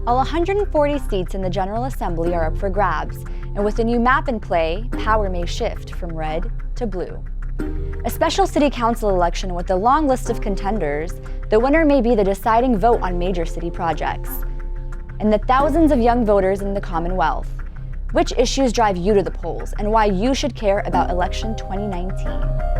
All 140 seats in the General Assembly are up for grabs, and with a new map in play, power may shift from red to blue. A special city council election with a long list of contenders, the winner may be the deciding vote on major city projects. And the thousands of young voters in the Commonwealth. Which issues drive you to the polls, and why you should care about election 2019.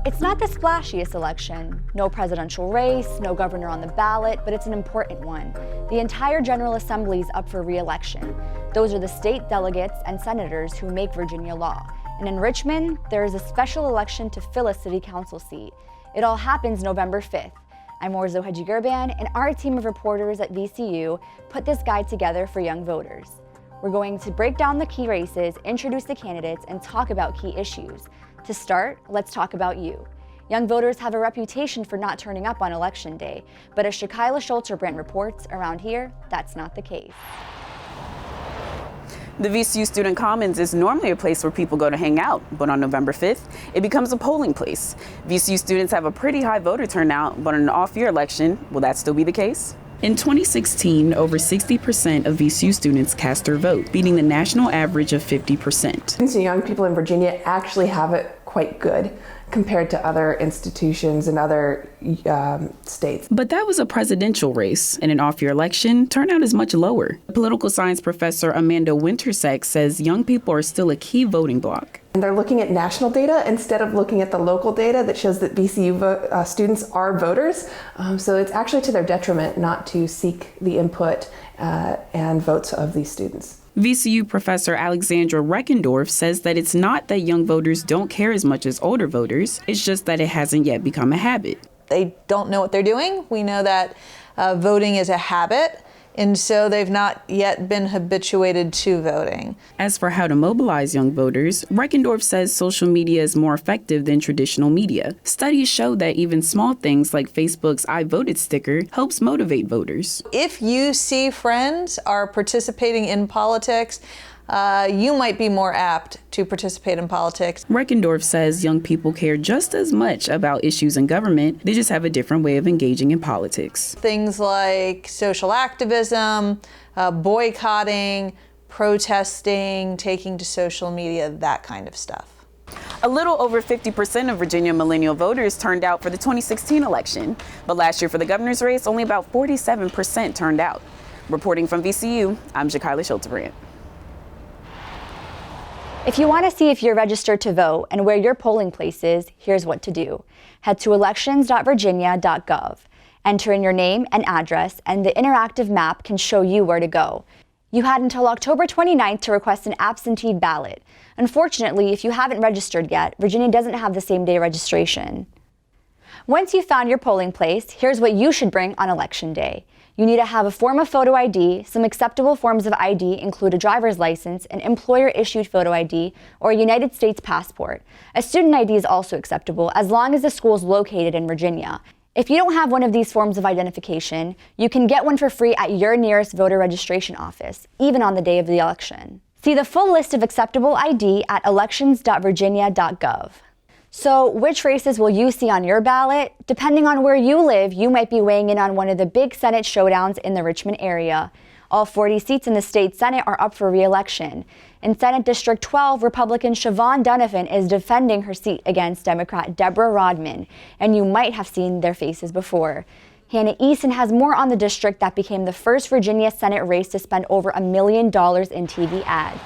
It's not the splashiest election. No presidential race, no governor on the ballot, but it's an important one. The entire General Assembly is up for re-election. Those are the state delegates and senators who make Virginia law. And in Richmond, there is a special election to fill a city council seat. It all happens November 5th. I'm Orzo Hadjigurban, and our team of reporters at VCU put this guide together for young voters. We're going to break down the key races, introduce the candidates, and talk about key issues. To start, let's talk about you. Young voters have a reputation for not turning up on Election Day, but as Shakila Schulterbrand reports, around here, that's not the case. The VCU Student Commons is normally a place where people go to hang out, but on November 5th, it becomes a polling place. VCU students have a pretty high voter turnout, but in an off-year election, will that still be the case? In 2016, over 60% of VCU students cast their vote, beating the national average of 50%. Students and young people in Virginia actually have it quite good compared to other institutions and other states. But that was a presidential race. In an off-year election, turnout is much lower. Political science professor Amanda Winterseck says young people are still a key voting bloc. And they're looking at national data instead of looking at the local data that shows that VCU students are voters. So it's actually to their detriment not to seek the input and votes of these students. VCU professor Alexandra Reckendorf says that it's not that young voters don't care as much as older voters, it's just that it hasn't yet become a habit. They don't know what they're doing. We know that voting is a habit, and so they've not yet been habituated to voting. As for how to mobilize young voters, Reckendorf says social media is more effective than traditional media. Studies show that even small things like Facebook's I Voted sticker helps motivate voters. If you see friends are participating in politics, you might be more apt to participate in politics. Reckendorf says young people care just as much about issues in government, they just have a different way of engaging in politics. Things like social activism, boycotting, protesting, taking to social media, that kind of stuff. A little over 50% of Virginia millennial voters turned out for the 2016 election, but last year for the governor's race, only about 47% turned out. Reporting from VCU, I'm Shakila Schulterbrand. If you want to see if you're registered to vote and where your polling place is, here's what to do. Head to elections.virginia.gov. Enter in your name and address, and the interactive map can show you where to go. You had until October 29th to request an absentee ballot. Unfortunately, if you haven't registered yet, Virginia doesn't have the same-day registration. Once you've found your polling place, here's what you should bring on Election Day. You need to have a form of photo ID. Some acceptable forms of ID include a driver's license, an employer-issued photo ID, or a United States passport. A student ID is also acceptable as long as the school is located in Virginia. If you don't have one of these forms of identification, you can get one for free at your nearest voter registration office, even on the day of the election. See the full list of acceptable ID at elections.virginia.gov. So, which races will you see on your ballot? Depending on where you live, you might be weighing in on one of the big Senate showdowns in the Richmond area. All 40 seats in the state Senate are up for re-election. In Senate District 12, Republican Siobhan Donovan is defending her seat against Democrat Deborah Rodman, and you might have seen their faces before. Hannah Eason has more on the district that became the first Virginia Senate race to spend over $1 million in TV ads.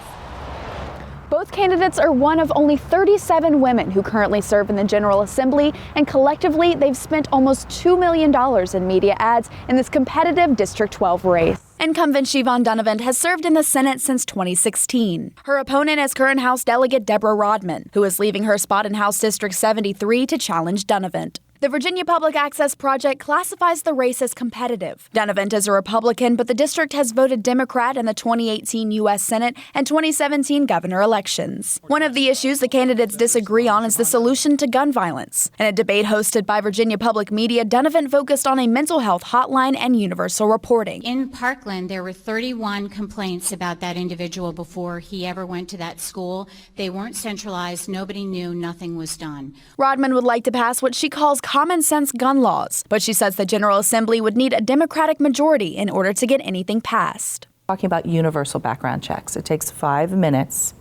Both candidates are one of only 37 women who currently serve in the General Assembly, and collectively they've spent almost $2 million in media ads in this competitive District 12 race. Incumbent Siobhan Donovan has served in the Senate since 2016. Her opponent is current House Delegate Deborah Rodman, who is leaving her spot in House District 73 to challenge Donovan. The Virginia Public Access Project classifies the race as competitive. Donovan is a Republican, but the district has voted Democrat in the 2018 U.S. Senate and 2017 governor elections. One of the issues the candidates disagree on is the solution to gun violence. In a debate hosted by Virginia Public Media, Donovan focused on a mental health hotline and universal reporting. In Parkland, there were 31 complaints about that individual before he ever went to that school. They weren't centralized, nobody knew, nothing was done. Rodman would like to pass what she calls common sense gun laws, but she says the General Assembly would need a Democratic majority in order to get anything passed. Talking about universal background checks. It takes 5 minutes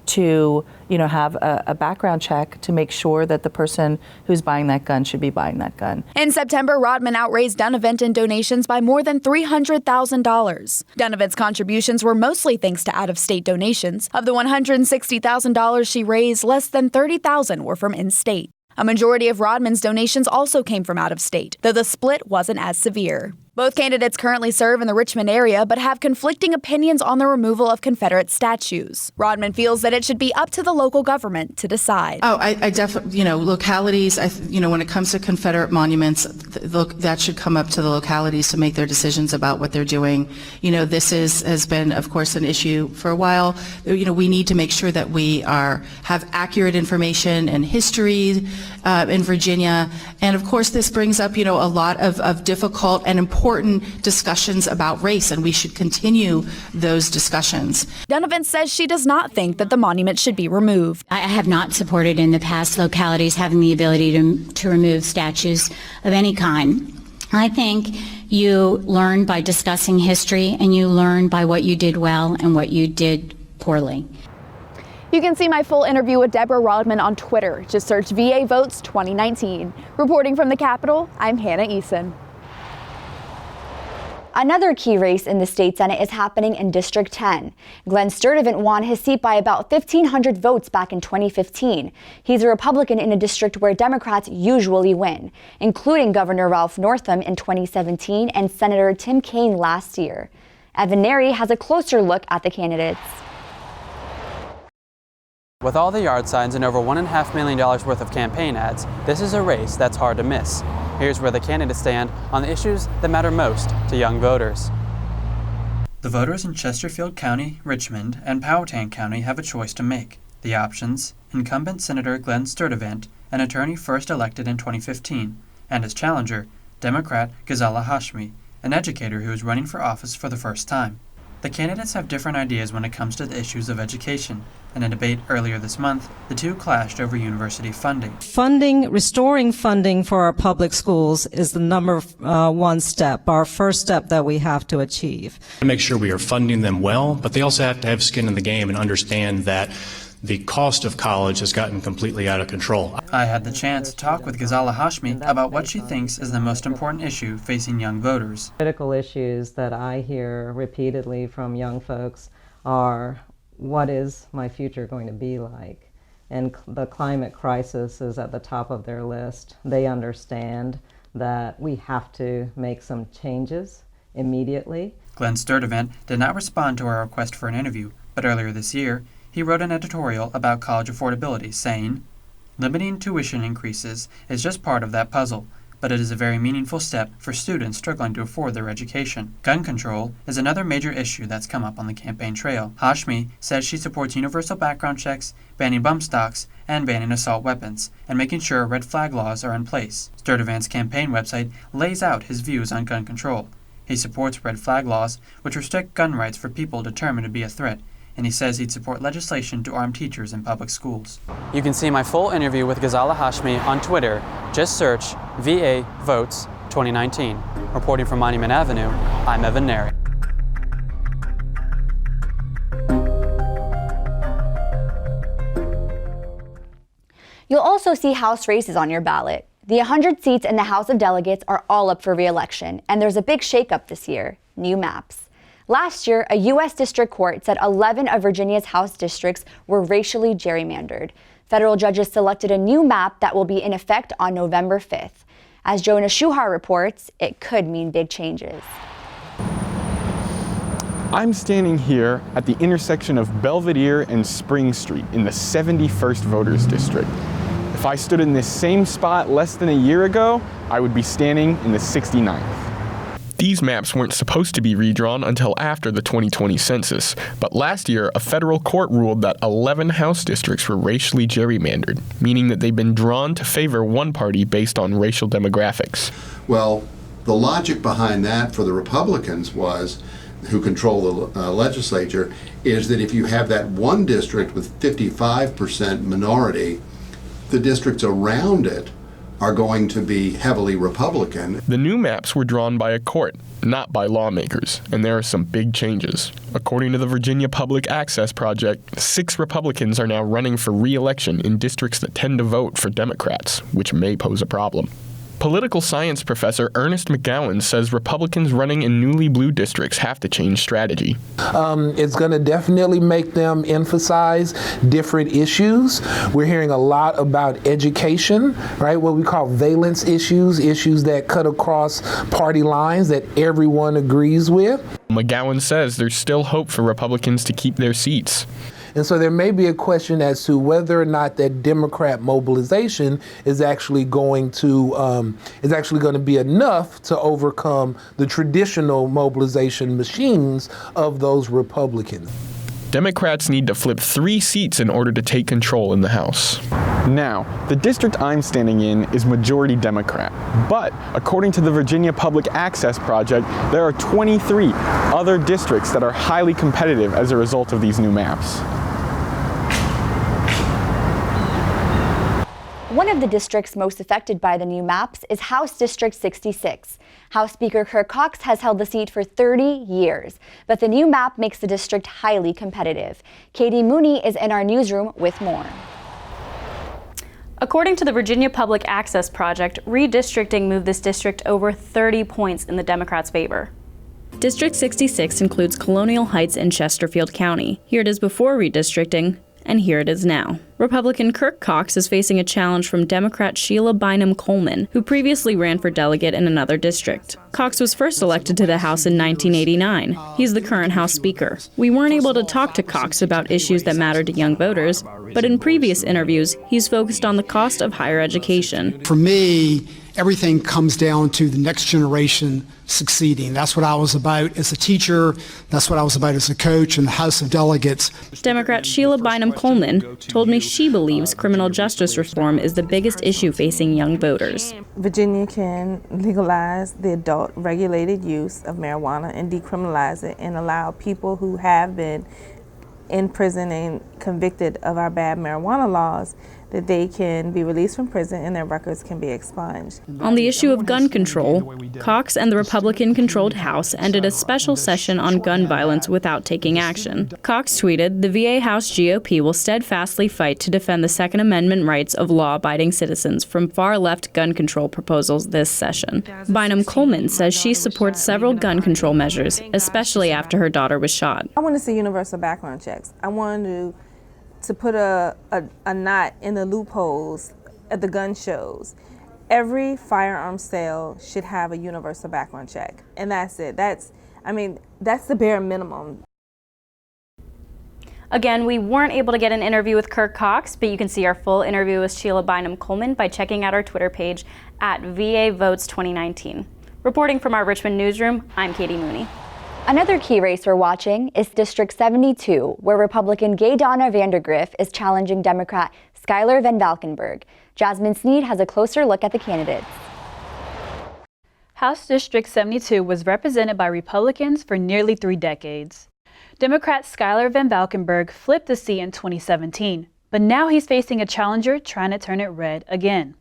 to, have a background check to make sure that the person who's buying that gun should be buying that gun. In September, Rodman outraised Dunavant in donations by more than $300,000. Dunavant's contributions were mostly thanks to out-of-state donations. Of the $160,000 she raised, less than $30,000 were from in-state. A majority of Rodman's donations also came from out of state, though the split wasn't as severe. Both candidates currently serve in the Richmond area, but have conflicting opinions on the removal of Confederate statues. Rodman feels that it should be up to the local government to decide. Oh, I definitely, localities, when it comes to Confederate monuments, that should come up to the localities to make their decisions about what they're doing. This has been, of course, an issue for a while. We need to make sure that we have accurate information and history in Virginia. And of course, this brings up, a lot of difficult and important discussions about race, and we should continue those discussions. Dunavant says she does not think that the monument should be removed. I have not supported in the past localities having the ability to remove statues of any kind. I think you learn by discussing history, and you learn by what you did well and what you did poorly. You can see my full interview with Deborah Rodman on Twitter. Just search VA Votes 2019. Reporting from the Capitol, I'm Hannah Eason. Another key race in the state Senate is happening in District 10. Glenn Sturdivant won his seat by about 1,500 votes back in 2015. He's a Republican in a district where Democrats usually win, including Governor Ralph Northam in 2017 and Senator Tim Kaine last year. Evan Neri has a closer look at the candidates. With all the yard signs and over $1.5 million worth of campaign ads, this is a race that's hard to miss. Here's where the candidates stand on the issues that matter most to young voters. The voters in Chesterfield County, Richmond, and Powhatan County have a choice to make. The options: incumbent Senator Glenn Sturdivant, an attorney first elected in 2015, and his challenger, Democrat Ghazala Hashmi, an educator who is running for office for the first time. The candidates have different ideas when it comes to the issues of education. In a debate earlier this month, the two clashed over university funding. Restoring funding for our public schools is the number one step, our first step that we have to achieve. To make sure we are funding them well, but they also have to have skin in the game and understand that the cost of college has gotten completely out of control. I had the chance to talk with Ghazala Hashmi about what she thinks is the most important issue facing young voters. Critical issues that I hear repeatedly from young folks are, what is my future going to be like? And the climate crisis is at the top of their list. They understand that we have to make some changes immediately. Glenn Sturdivant did not respond to our request for an interview, but earlier this year, he wrote an editorial about college affordability, saying, "Limiting tuition increases is just part of that puzzle, but it is a very meaningful step for students struggling to afford their education." Gun control is another major issue that's come up on the campaign trail. Hashmi says she supports universal background checks, banning bump stocks, and banning assault weapons, and making sure red flag laws are in place. Sturdivant's campaign website lays out his views on gun control. He supports red flag laws, which restrict gun rights for people determined to be a threat, and he says he'd support legislation to arm teachers in public schools. You can see my full interview with Ghazala Hashmi on Twitter. Just search VA Votes 2019. Reporting from Monument Avenue, I'm Evan Neri. You'll also see House races on your ballot. The 100 seats in the House of Delegates are all up for re-election, and there's a big shakeup this year: new maps. Last year, a U.S. District Court said 11 of Virginia's House districts were racially gerrymandered. Federal judges selected a new map that will be in effect on November 5th. As Jonah Shuhar reports, it could mean big changes. I'm standing here at the intersection of Belvedere and Spring Street in the 71st Voters District. If I stood in this same spot less than a year ago, I would be standing in the 69th. These maps weren't supposed to be redrawn until after the 2020 census, but last year a federal court ruled that 11 House districts were racially gerrymandered, meaning that they've been drawn to favor one party based on racial demographics. Well, the logic behind that for the Republicans who control the legislature, is that if you have that one district with 55% minority, the districts around it are going to be heavily Republican. The new maps were drawn by a court, not by lawmakers, and there are some big changes. According to the Virginia Public Access Project, 6 Republicans are now running for re-election in districts that tend to vote for Democrats, which may pose a problem. Political science professor Ernest McGowan says Republicans running in newly blue districts have to change strategy. It's going to definitely make them emphasize different issues. We're hearing a lot about education, right? What we call valence issues, issues that cut across party lines that everyone agrees with. McGowan says there's still hope for Republicans to keep their seats. And so there may be a question as to whether or not that Democrat mobilization is actually going to be enough to overcome the traditional mobilization machines of those Republicans. Democrats need to flip 3 seats in order to take control in the House. Now, the district I'm standing in is majority Democrat, but according to the Virginia Public Access Project, there are 23 other districts that are highly competitive as a result of these new maps. One of the districts most affected by the new maps is House District 66. House Speaker Kirk Cox has held the seat for 30 years, but the new map makes the district highly competitive. Katie Mooney is in our newsroom with more. According to the Virginia Public Access Project, redistricting moved this district over 30 points in the Democrats' favor. District 66 includes Colonial Heights and Chesterfield County. Here it is before redistricting, and here it is now. Republican Kirk Cox is facing a challenge from Democrat Sheila Bynum Coleman, who previously ran for delegate in another district. Cox was first elected to the House in 1989. He's the current House Speaker. We weren't able to talk to Cox about issues that matter to young voters, but in previous interviews, he's focused on the cost of higher education. For me, everything comes down to the next generation succeeding. That's what I was about as a teacher. That's what I was about as a coach in the House of Delegates. Democrat Sheila Bynum Coleman told me she believes criminal justice reform is the biggest issue facing young voters. Virginia can legalize the adult regulated use of marijuana and decriminalize it and allow people who have been in prison and convicted of our bad marijuana laws that they can be released from prison and their records can be expunged. On the issue of gun control, Cox and the Republican-controlled House ended a special session on gun violence without taking action. Cox tweeted, "The VA House GOP will steadfastly fight to defend the Second Amendment rights of law-abiding citizens from far-left gun control proposals this session." Bynum Coleman says she supports several gun control measures, especially after her daughter was shot. I want to see universal background checks. I want to put a knot in the loopholes at the gun shows. Every firearm sale should have a universal background check, and that's it. That's the bare minimum. Again, we weren't able to get an interview with Kirk Cox, but you can see our full interview with Sheila Bynum Coleman by checking out our Twitter page at VA Votes 2019. Reporting from our Richmond newsroom, I'm Katie Mooney. Another key race we're watching is District 72, where Republican Gay Donna Vandergriff is challenging Democrat Skylar Van Valkenburg. Jasmine Sneed has a closer look at the candidates. House District 72 was represented by Republicans for nearly 3 decades. Democrat Skylar Van Valkenburg flipped the seat in 2017, but now he's facing a challenger trying to turn it red again.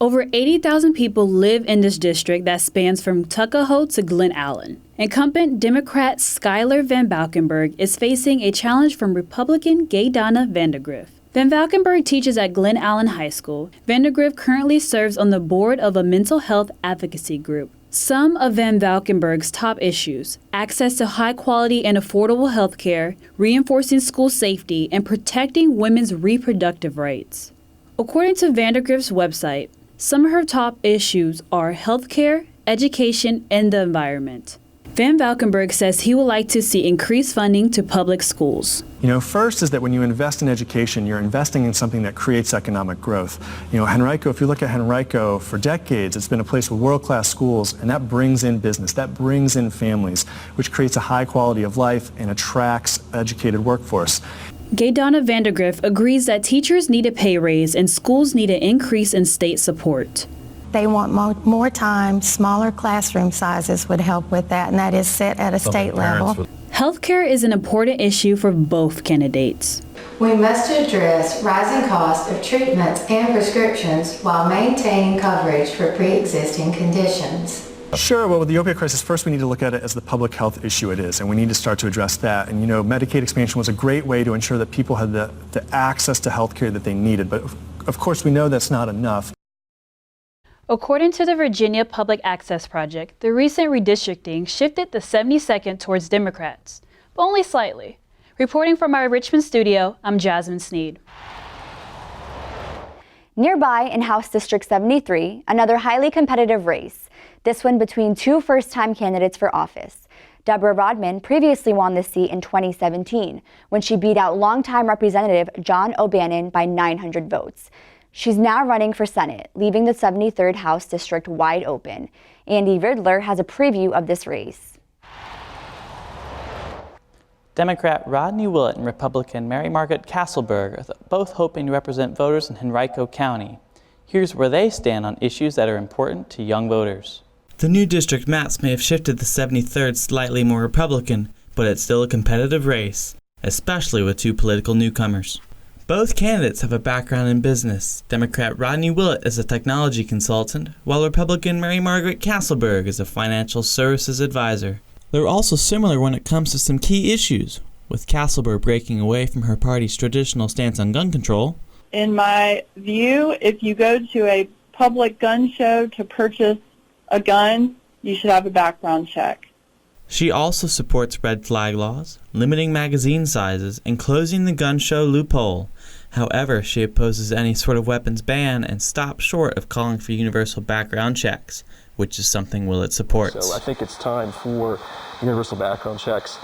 Over 80,000 people live in this district that spans from Tuckahoe to Glen Allen. Incumbent Democrat Skylar Van Valkenburg is facing a challenge from Republican Gay Donna Vandergriff. Van Valkenburg teaches at Glen Allen High School. Vandergriff currently serves on the board of a mental health advocacy group. Some of Van Valkenburg's top issues: access to high-quality and affordable health care, reinforcing school safety, and protecting women's reproductive rights. According to Vandergriff's website, some of her top issues are healthcare, education, and the environment. Van Valkenburg says he would like to see increased funding to public schools. First is that when you invest in education, you're investing in something that creates economic growth. Henrico, if you look at Henrico, for decades, it's been a place with world-class schools, and that brings in business, that brings in families, which creates a high quality of life and attracts educated workforce. Gay Donna Vandergriff agrees that teachers need a pay raise and schools need an increase in state support. They want more time, smaller classroom sizes would help with that, and that is set at a state level. Healthcare is an important issue for both candidates. We must address rising costs of treatments and prescriptions while maintaining coverage for pre-existing conditions. Sure, well, with the opioid crisis, first we need to look at it as the public health issue it is, and we need to start to address that. And Medicaid expansion was a great way to ensure that people had the access to health care that they needed, but of course we know that's not enough. According to the Virginia Public Access Project, the recent redistricting shifted the 72nd towards Democrats, but only slightly. Reporting from our Richmond studio, I'm Jasmine Sneed. Nearby in House District 73, another highly competitive race, this one between two first-time candidates for office. Deborah Rodman previously won this seat in 2017 when she beat out longtime Representative John O'Bannon by 900 votes. She's now running for Senate, leaving the 73rd House District wide open. Andy Riddler has a preview of this race. Democrat Rodney Willett and Republican Mary Margaret Castleberg are both hoping to represent voters in Henrico County. Here's where they stand on issues that are important to young voters. The new district maps may have shifted the 73rd slightly more Republican, but it's still a competitive race, especially with two political newcomers. Both candidates have a background in business. Democrat Rodney Willett is a technology consultant, while Republican Mary Margaret Castleberg is a financial services advisor. They're also similar when it comes to some key issues, with Castleberg breaking away from her party's traditional stance on gun control. In my view, if you go to a public gun show to purchase a gun, you should have a background check. She also supports red flag laws, limiting magazine sizes, and closing the gun show loophole. However, she opposes any sort of weapons ban and stops short of calling for universal background checks, which is something Willett supports. So I think it's time for universal background checks,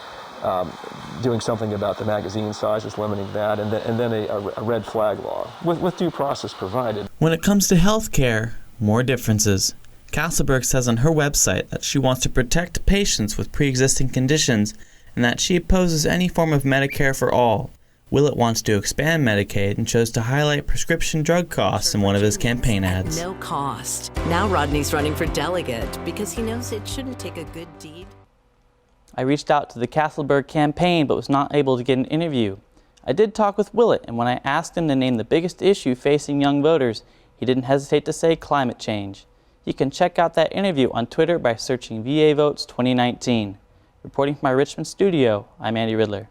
doing something about the magazine sizes, limiting that, and then a red flag law, with due process provided. When it comes to health care, more differences. Castleberg says on her website that she wants to protect patients with pre-existing conditions and that she opposes any form of Medicare for all. Willett wants to expand Medicaid and chose to highlight prescription drug costs in one of his campaign ads. No cost. Now Rodney's running for delegate because he knows it shouldn't take a good deed. I reached out to the Castleberg campaign but was not able to get an interview. I did talk with Willett, and when I asked him to name the biggest issue facing young voters, he didn't hesitate to say climate change. You can check out that interview on Twitter by searching VA Votes 2019. Reporting from my Richmond studio, I'm Andy Riddler.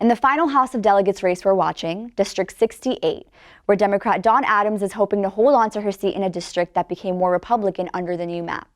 In the final House of Delegates race we're watching, District 68, where Democrat Dawn Adams is hoping to hold on to her seat in a district that became more Republican under the new map.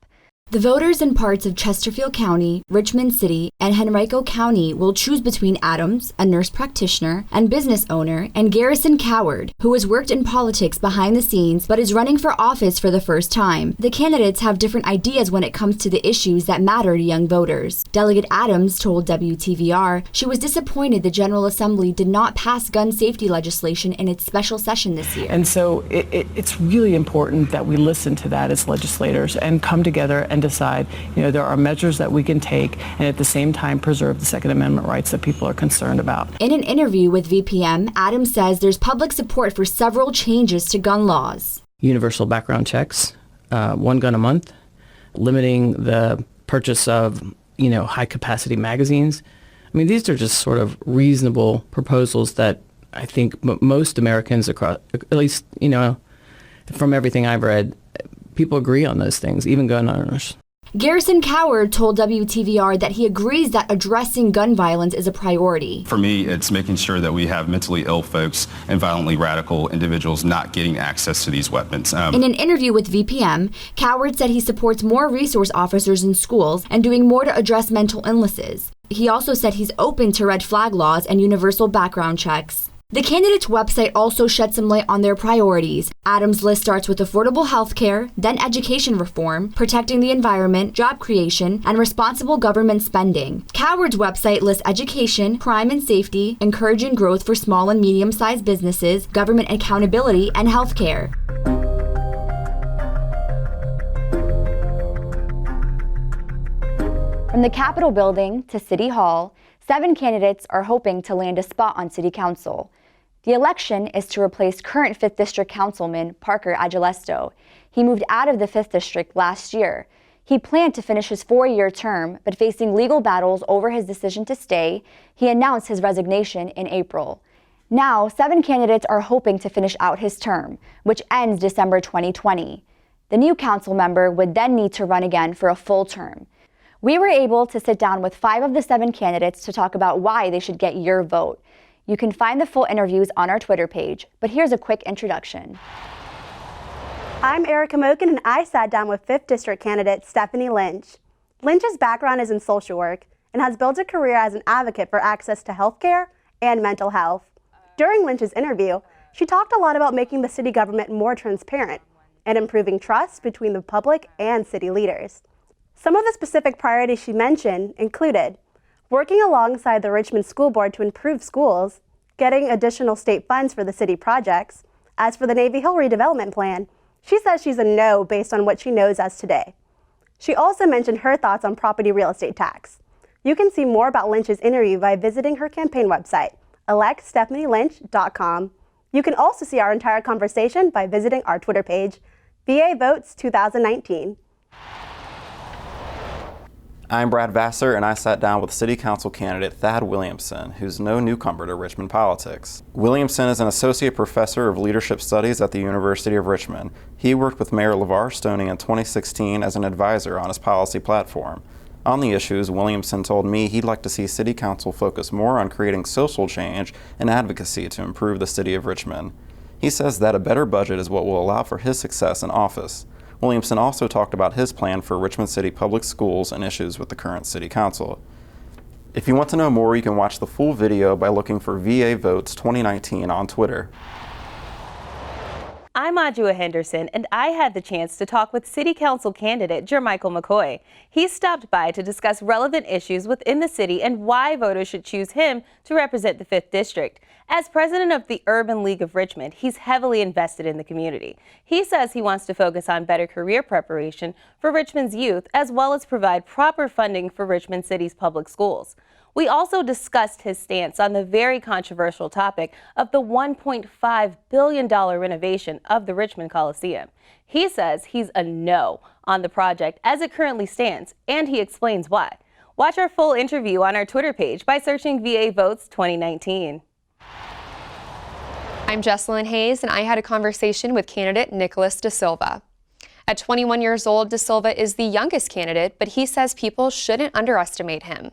The voters in parts of Chesterfield County, Richmond City, and Henrico County will choose between Adams, a nurse practitioner and business owner, and Garrison Coward, who has worked in politics behind the scenes but is running for office for the first time. The candidates have different ideas when it comes to the issues that matter to young voters. Delegate Adams told WTVR she was disappointed the General Assembly did not pass gun safety legislation in its special session this year. And so it's really important that we listen to that as legislators and come together and decide, there are measures that we can take and at the same time preserve the Second Amendment rights that people are concerned about. In an interview with VPM, Adams says there's public support for several changes to gun laws. Universal background checks, one gun a month, limiting the purchase of, high capacity magazines. I mean, these are just sort of reasonable proposals that I think most Americans across, at least, from everything I've read, people agree on those things, even gun owners. Garrison Coward told WTVR that he agrees that addressing gun violence is a priority. For me, it's making sure that we have mentally ill folks and violently radical individuals not getting access to these weapons. In an interview with VPM, Coward said he supports more resource officers in schools and doing more to address mental illnesses. He also said he's open to red flag laws and universal background checks. The candidate's website also shed some light on their priorities. Adams' list starts with affordable health care, then education reform, protecting the environment, job creation, and responsible government spending. Coward's website lists education, crime and safety, encouraging growth for small and medium-sized businesses, government accountability, and health care. From the Capitol building to City Hall, 7 candidates are hoping to land a spot on City Council. The election is to replace current 5th District Councilman Parker Agilesto. He moved out of the 5th District last year. He planned to finish his 4-year term, but facing legal battles over his decision to stay, he announced his resignation in April. Now, 7 candidates are hoping to finish out his term, which ends December 2020. The new council member would then need to run again for a full term. We were able to sit down with 5 of the 7 candidates to talk about why they should get your vote. You can find the full interviews on our Twitter page, but here's a quick introduction. I'm Erica Moken, and I sat down with 5th District candidate Stephanie Lynch. Lynch's background is in social work and has built a career as an advocate for access to health care and mental health. During Lynch's interview, she talked a lot about making the city government more transparent and improving trust between the public and city leaders. Some of the specific priorities she mentioned included working alongside the Richmond School Board to improve schools, getting additional state funds for the city projects. As for the Navy Hill redevelopment plan, she says she's a no based on what she knows as today. She also mentioned her thoughts on property real estate tax. You can see more about Lynch's interview by visiting her campaign website, electstephanielynch.com. You can also see our entire conversation by visiting our Twitter page, VA Votes 2019. I'm Brad Vassar, and I sat down with City Council candidate Thad Williamson, who's no newcomer to Richmond politics. Williamson is an associate professor of leadership studies at the University of Richmond. He worked with Mayor LeVar Stoney in 2016 as an advisor on his policy platform. On the issues, Williamson told me he'd like to see City Council focus more on creating social change and advocacy to improve the city of Richmond. He says that a better budget is what will allow for his success in office. Williamson also talked about his plan for Richmond City Public Schools and issues with the current City Council. If you want to know more, you can watch the full video by looking for VA Votes 2019 on Twitter. I'm Adjua Henderson, and I had the chance to talk with City Council candidate Jermichael McCoy. He stopped by to discuss relevant issues within the city and why voters should choose him to represent the 5th District. As president of the Urban League of Richmond, he's heavily invested in the community. He says he wants to focus on better career preparation for Richmond's youth, as well as provide proper funding for Richmond City's public schools. We also discussed his stance on the very controversial topic of the $1.5 billion renovation of the Richmond Coliseum. He says he's a no on the project as it currently stands, and he explains why. Watch our full interview on our Twitter page by searching VA Votes 2019. I'm Jessalyn Hayes, and I had a conversation with candidate Nicholas Da Silva. At 21 years old, Da Silva is the youngest candidate, but he says people shouldn't underestimate him.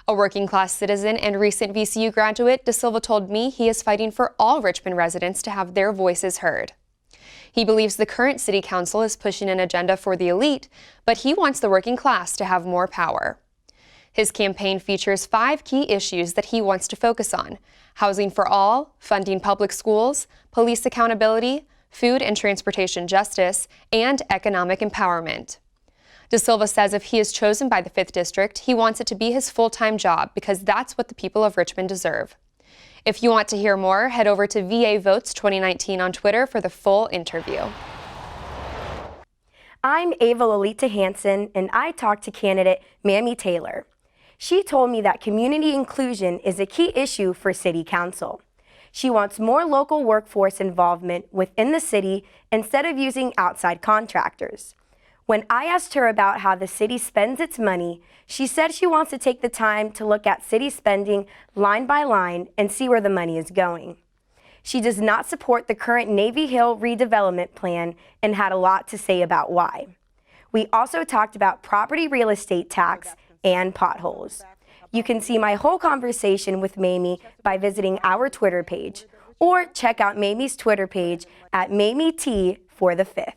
A working-class citizen and recent VCU graduate, Da Silva told me he is fighting for all Richmond residents to have their voices heard. He believes the current city council is pushing an agenda for the elite, but he wants the working class to have more power. His campaign features 5 key issues that he wants to focus on: housing for all, funding public schools, police accountability, food and transportation justice, and economic empowerment. Da Silva says if he is chosen by the 5th District, he wants it to be his full-time job because that's what the people of Richmond deserve. If you want to hear more, head over to VA Votes 2019 on Twitter for the full interview. I'm Ava Lolita Hansen, and I talked to candidate Mamie Taylor. She told me that community inclusion is a key issue for City Council. She wants more local workforce involvement within the city instead of using outside contractors. When I asked her about how the city spends its money, she said she wants to take the time to look at city spending line by line and see where the money is going. She does not support the current Navy Hill redevelopment plan and had a lot to say about why. We also talked about property real estate tax and potholes. You can see my whole conversation with Mamie by visiting our Twitter page, or check out Mamie's Twitter page at Mamie T for the 5th.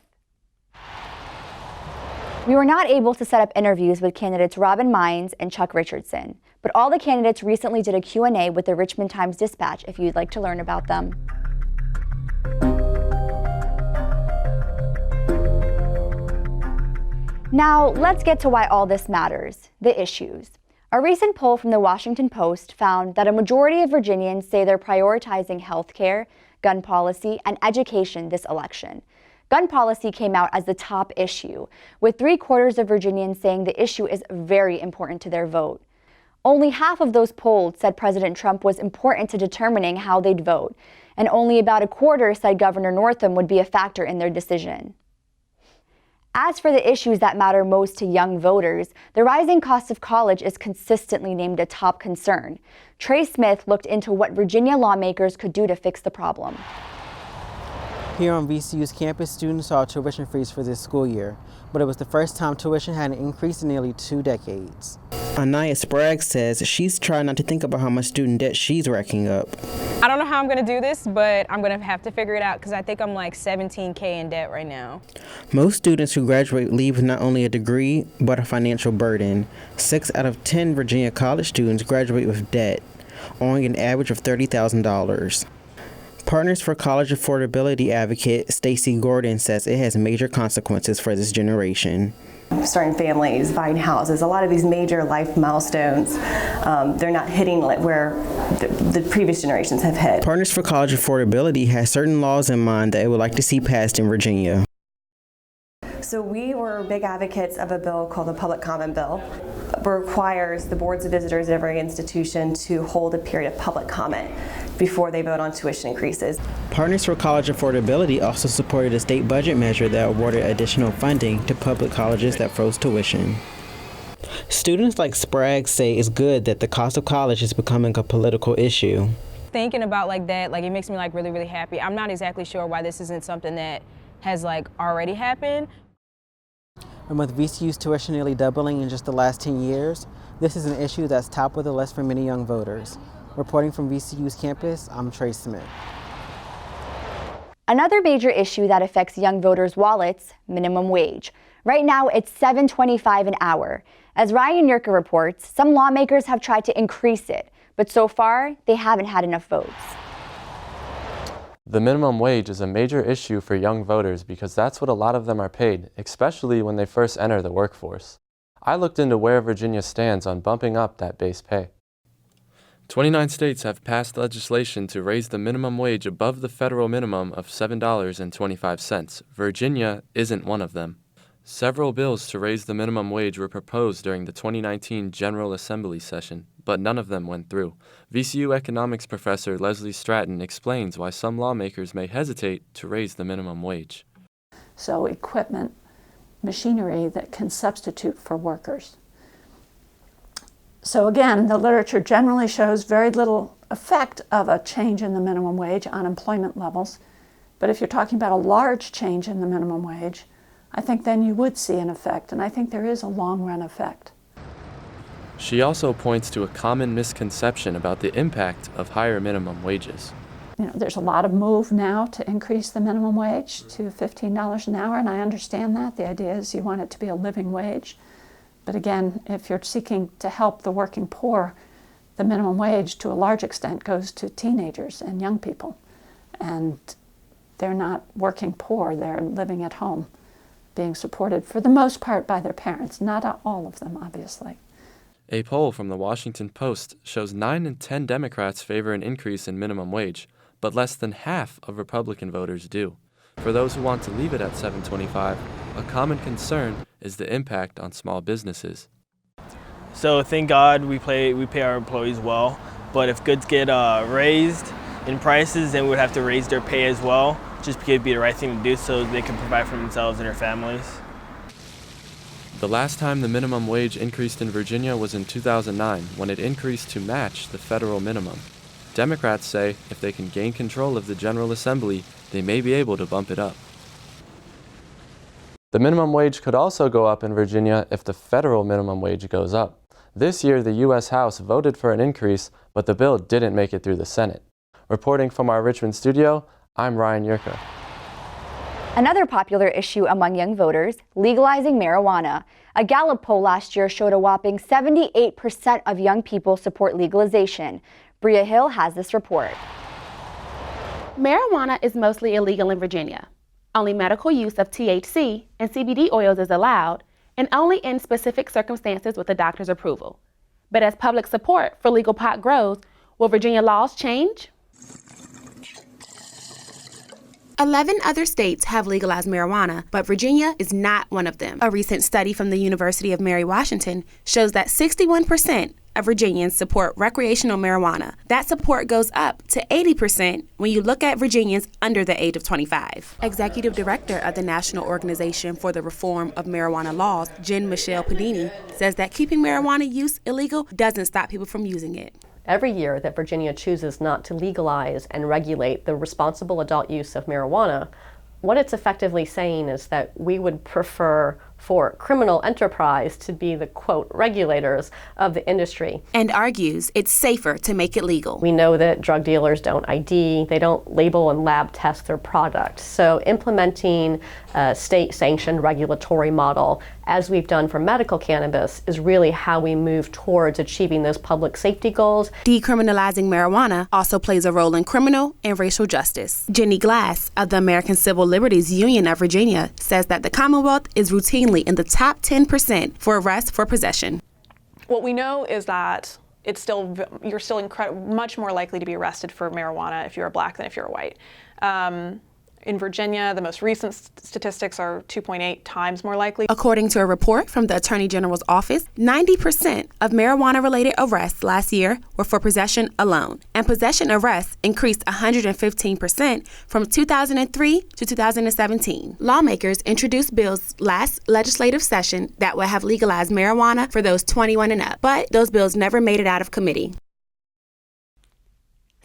We were not able to set up interviews with candidates Robin Mines and Chuck Richardson, but all the candidates recently did a Q&A with the Richmond Times-Dispatch if you'd like to learn about them. Now, let's get to why all this matters, the issues. A recent poll from the Washington Post found that a majority of Virginians say they're prioritizing health care, gun policy, and education this election. Gun policy came out as the top issue, with 3/4 of Virginians saying the issue is very important to their vote. Only half of those polled said President Trump was important to determining how they'd vote, and only about 1/4 said Governor Northam would be a factor in their decision. As for the issues that matter most to young voters, the rising cost of college is consistently named a top concern. Trey Smith looked into what Virginia lawmakers could do to fix the problem. Here on VCU's campus, students saw a tuition freeze for this school year, but it was the first time tuition had an increase in nearly 2 decades. Anaya Sprague says she's trying not to think about how much student debt she's racking up. I don't know how I'm going to do this, but I'm going to have to figure it out because I think I'm like $17K in debt right now. Most students who graduate leave with not only a degree, but a financial burden. 6 out of 10 Virginia college students graduate with debt, owing an average of $30,000. Partners for College Affordability advocate Stacey Gordon says it has major consequences for this generation. Starting families, buying houses, a lot of these major life milestones, they're not hitting where the previous generations have hit. Partners for College Affordability has certain laws in mind that it would like to see passed in Virginia. So we were big advocates of a bill called the Public Comment Bill. It requires the boards of visitors at every institution to hold a period of public comment before they vote on tuition increases. Partners for College Affordability also supported a state budget measure that awarded additional funding to public colleges that froze tuition. Students like Sprague say it's good that the cost of college is becoming a political issue. Thinking about that, it makes me really, really happy. I'm not exactly sure why this isn't something that has already happened. And with VCU's tuition nearly doubling in just the last 10 years, this is an issue that's top of the list for many young voters. Reporting from VCU's campus, I'm Trey Smith. Another major issue that affects young voters' wallets, minimum wage. Right now, it's $7.25 an hour. As Ryan Yurka reports, some lawmakers have tried to increase it, but so far, they haven't had enough votes. The minimum wage is a major issue for young voters because that's what a lot of them are paid, especially when they first enter the workforce. I looked into where Virginia stands on bumping up that base pay. 29 states have passed legislation to raise the minimum wage above the federal minimum of $7.25. Virginia isn't one of them. Several bills to raise the minimum wage were proposed during the 2019 General Assembly session, but none of them went through. VCU economics professor Leslie Stratton explains why some lawmakers may hesitate to raise the minimum wage. So equipment, machinery that can substitute for workers. So again, the literature generally shows very little effect of a change in the minimum wage on employment levels. But if you're talking about a large change in the minimum wage, I think then you would see an effect, and I think there is a long-run effect. She also points to a common misconception about the impact of higher minimum wages. There's a lot of move now to increase the minimum wage to $15 an hour, and I understand that. The idea is you want it to be a living wage. But again, if you're seeking to help the working poor, the minimum wage to a large extent goes to teenagers and young people. And they're not working poor, they're living at home, being supported for the most part by their parents, not all of them, obviously. A poll from the Washington Post shows 9 in 10 Democrats favor an increase in minimum wage, but less than half of Republican voters do. For those who want to leave it at $7.25, a common concern is the impact on small businesses. So thank God we pay our employees well, but if goods get raised in prices, then we would have to raise their pay as well, just because it'd be the right thing to do so they can provide for themselves and their families. The last time the minimum wage increased in Virginia was in 2009, when it increased to match the federal minimum. Democrats say if they can gain control of the General Assembly, they may be able to bump it up. The minimum wage could also go up in Virginia if the federal minimum wage goes up. This year, the U.S. House voted for an increase, but the bill didn't make it through the Senate. Reporting from our Richmond studio, I'm Ryan Yurka. Another popular issue among young voters, legalizing marijuana. A Gallup poll last year showed a whopping 78% of young people support legalization. Bria Hill has this report. Marijuana is mostly illegal in Virginia. Only medical use of THC and CBD oils is allowed, and only in specific circumstances with a doctor's approval. But as public support for legal pot grows, will Virginia laws change? 11 other states have legalized marijuana, but Virginia is not one of them. A recent study from the University of Mary Washington shows that 61% of Virginians support recreational marijuana. That support goes up to 80% when you look at Virginians under the age of 25. Executive Director of the National Organization for the Reform of Marijuana Laws, Jen Michelle Padini, says that keeping marijuana use illegal doesn't stop people from using it. Every year that Virginia chooses not to legalize and regulate the responsible adult use of marijuana, what it's effectively saying is that we would prefer for criminal enterprise to be the, quote, regulators of the industry. And argues it's safer to make it legal. We know that drug dealers don't ID, they don't label and lab test their products. So implementing a state-sanctioned regulatory model, as we've done for medical cannabis, is really how we move towards achieving those public safety goals. Decriminalizing marijuana also plays a role in criminal and racial justice. Jenny Glass of the American Civil Liberties Union of Virginia says that the Commonwealth is routinely in the top 10% for arrests for possession. What we know is that you're still much more likely to be arrested for marijuana if you're a black than if you're a white. In Virginia, the most recent statistics are 2.8 times more likely. According to a report from the Attorney General's office, 90% of marijuana-related arrests last year were for possession alone, and possession arrests increased 115% from 2003 to 2017. Lawmakers introduced bills last legislative session that would have legalized marijuana for those 21 and up, but those bills never made it out of committee.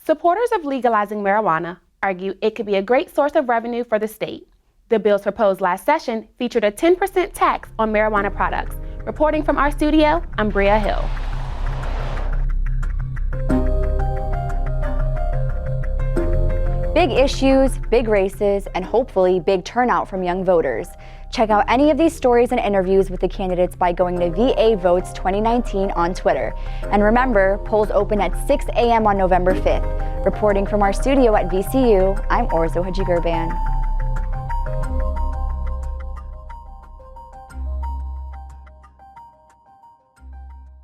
Supporters of legalizing marijuana argue it could be a great source of revenue for the state. The bills proposed last session featured a 10% tax on marijuana products. Reporting from our studio, I'm Bria Hill. Big issues, big races, and hopefully big turnout from young voters. Check out any of these stories and interviews with the candidates by going to VA Votes 2019 on Twitter. And remember, polls open at 6 a.m. on November 5th. Reporting from our studio at VCU, I'm Orzo Haji-Gurban.